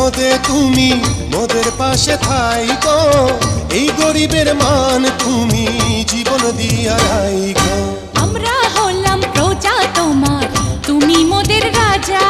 বিপদে তুমি মোদের পাশে থাইকো, এই গরিবের মান তুমি জীবন দিয়া রাইকো। আমরা হলাম প্রজা তোমার, তুমি মোদের রাজা।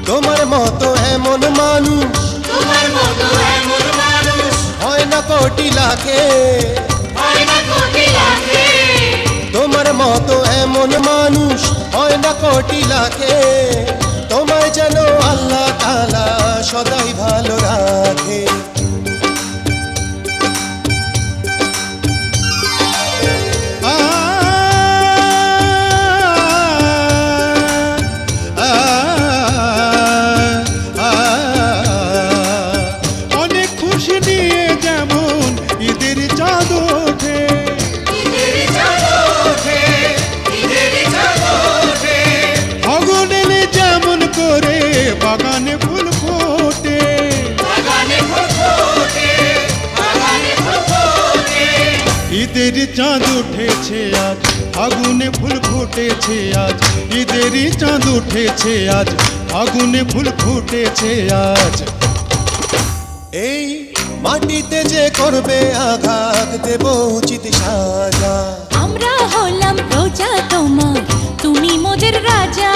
তোমার মতো এমন মানুষ, তোমার মতো এমন মানুষ হয় না কোটি লাখে, হয় না কোটি লাখে। তোমার মতো এমন মানুষ হয় না কোটি লাখে। তোমায় যেন আল্লাহ তাআলা সদাই ভালো রাখে। বাগানে ফুল ফোটে, বাগানে ফুল ফোটে, বাগানে ফুল ফোটে। ঈদের চাঁদ উঠেছে আজ, আগুনে ফুল ফুটেছে আজ। ঈদের চাঁদ উঠেছে আজ, আগুনে ফুল ফুটেছে আজ। এই মাটিতে যে করবে আঘাত দেব উচিত সাজা। আমরা হলাম প্রজা তোমার, তুমি মোদের রাজা।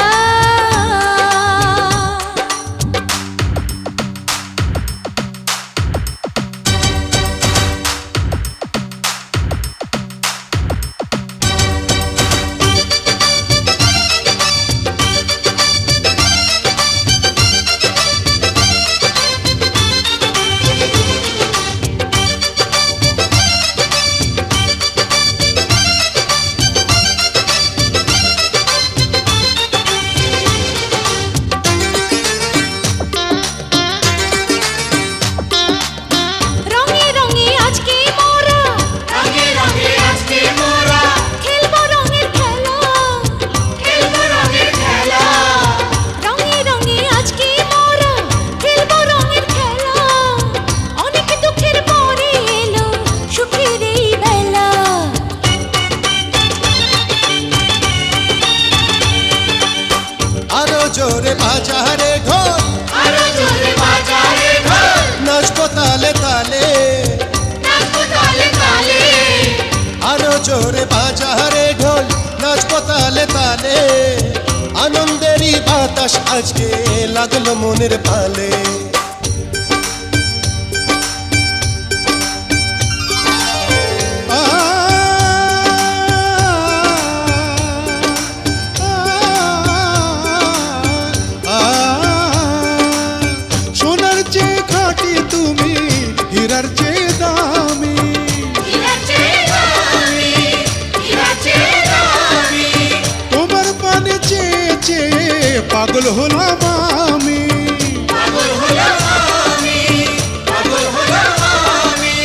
জোরে বাজারে ঘর, আরো জোরে বাজারে ঘর, নাচবো তালে তালে, নাচবো তালে তালে। আরো জোরে বাজারে ঢোল, নাচবো তালে তালে। আনন্দেরই বাতাস আজকে লাগলো মনের পালে। হীরার চেয়ে দামি, হীরার চেয়ে দামি, হীরার চেয়ে দামি। তোমার পানে চেয়ে চেয়ে পাগল হলাম আমি, পাগল হলাম আমি, পাগল হলাম আমি।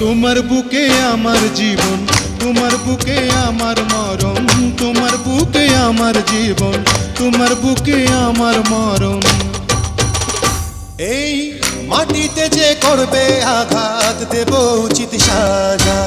তোমার বুকে আমার জীবন, তোমার বুকে আমার মরণ। তোমার বুকে আমার জীবন, তোমার বুকে আমার মরণ। এই মাটিতে যে করবে আঘাত দেব উচিত সাজা।